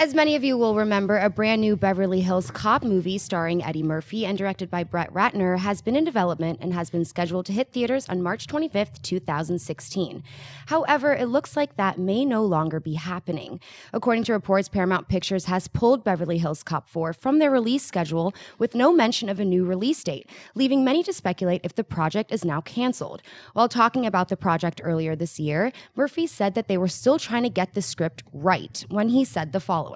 As many of you will remember, a brand new Beverly Hills Cop movie starring Eddie Murphy and directed by Brett Ratner has been in development and has been scheduled to hit theaters on March 25th, 2016. However, it looks like that may no longer be happening. According to reports, Paramount Pictures has pulled Beverly Hills Cop 4 from their release schedule with no mention of a new release date, leaving many to speculate if the project is now canceled. While talking about the project earlier this year, Murphy said that they were still trying to get the script right when he said the following.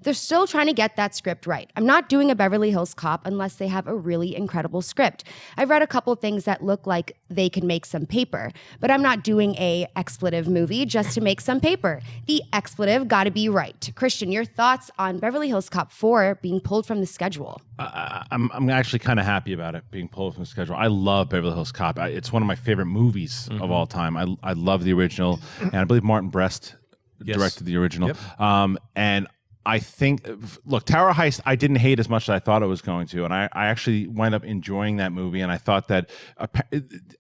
They're still trying to get that script right. I'm not doing a Beverly Hills Cop unless they have a really incredible script. I've read a couple things that look like they can make some paper, but I'm not doing a expletive movie just to make some paper. The expletive got to be right. Christian, your thoughts on Beverly Hills Cop 4 being pulled from the schedule? I'm actually kind of happy about it being pulled from the schedule. I love Beverly Hills Cop. It's one of my favorite movies of all time. I love the original, and I believe Martin Brest directed the original. Yep. And I think, look, Tower Heist, I didn't hate as much as I thought it was going to. And I actually wind up enjoying that movie. And I thought that,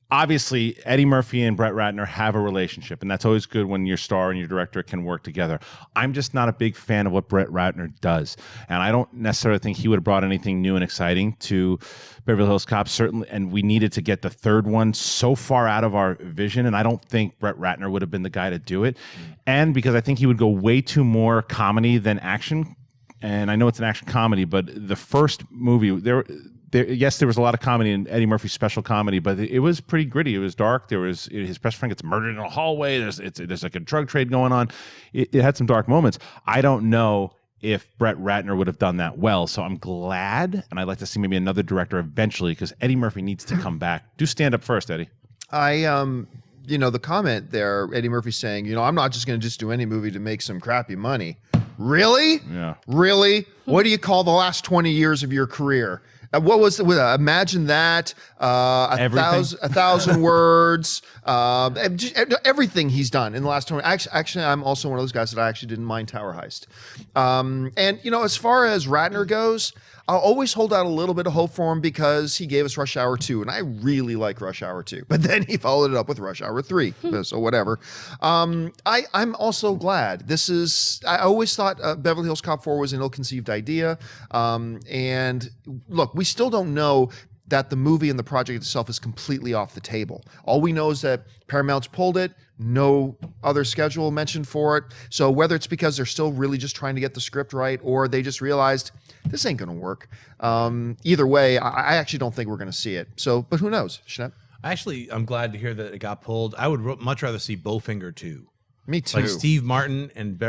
obviously, Eddie Murphy and Brett Ratner have a relationship. And that's always good when your star and your director can work together. I'm just not a big fan of what Brett Ratner does. And I don't necessarily think he would have brought anything new and exciting to Beverly Hills Cop, certainly. And we needed to get the third one so far out of our vision. And I don't think Brett Ratner would have been the guy to do it. And because I think he would go way too more comedy than action. And I know it's an action comedy, but the first movie, yes, there was a lot of comedy in Eddie Murphy's special comedy, but it was pretty gritty. It was dark. There was his best friend gets murdered in a hallway. There's like a drug trade going on. It had some dark moments. I don't know if Brett Ratner would have done that well. So I'm glad, and I'd like to see maybe another director eventually, because Eddie Murphy needs to come back. Do stand up first, Eddie. The comment there, Eddie Murphy saying, I'm not just going to just do any movie to make some crappy money. Really? Yeah. Really? What do you call the last 20 years of your career? What was imagine that, a thousand words, everything he's done in the last 20. Actually, I'm also one of those guys that I actually didn't mind Tower Heist. And as far as Ratner goes, I'll always hold out a little bit of hope for him because he gave us Rush Hour 2, and I really like Rush Hour 2. But then he followed it up with Rush Hour 3, so whatever. I'm also glad. I always thought Beverly Hills Cop 4 was an ill-conceived idea. And look, we still don't know that the movie and the project itself is completely off the table. All we know is that Paramount's pulled it, no other schedule mentioned for it. So whether it's because they're still really just trying to get the script right or they just realized this ain't going to work. Either way, I actually don't think we're going to see it. So, but who knows, Jeanette? I'm glad to hear that it got pulled. I would much rather see Bowfinger 2. Me too. Like Steve Martin and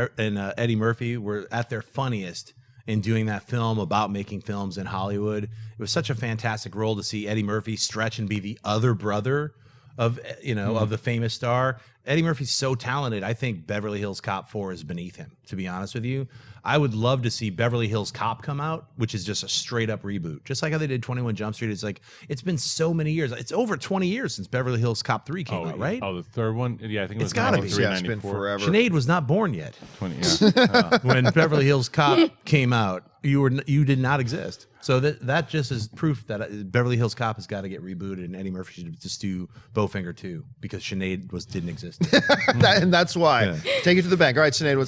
Eddie Murphy were at their funniest in doing that film about making films in Hollywood. It was such a fantastic role to see Eddie Murphy stretch and be the other brother of of the famous star. Eddie Murphy's so talented. I think Beverly Hills Cop 4 is beneath him, to be honest with you. I would love to see Beverly Hills Cop come out, which is just a straight up reboot. Just like how they did 21 Jump Street. It's like, it's been so many years. It's over 20 years since Beverly Hills Cop 3 came out, right? Oh, the third one? Yeah, I think it was gotta be. Yeah, it's been forever. Sinead was not born yet. 20, yeah. When Beverly Hills Cop came out, you did not exist. So that just is proof that Beverly Hills Cop has got to get rebooted, and Eddie Murphy should just do Bowfinger 2 because Sinead didn't exist. And that's why. Yeah. Take it to the bank. All right, Sinead, what's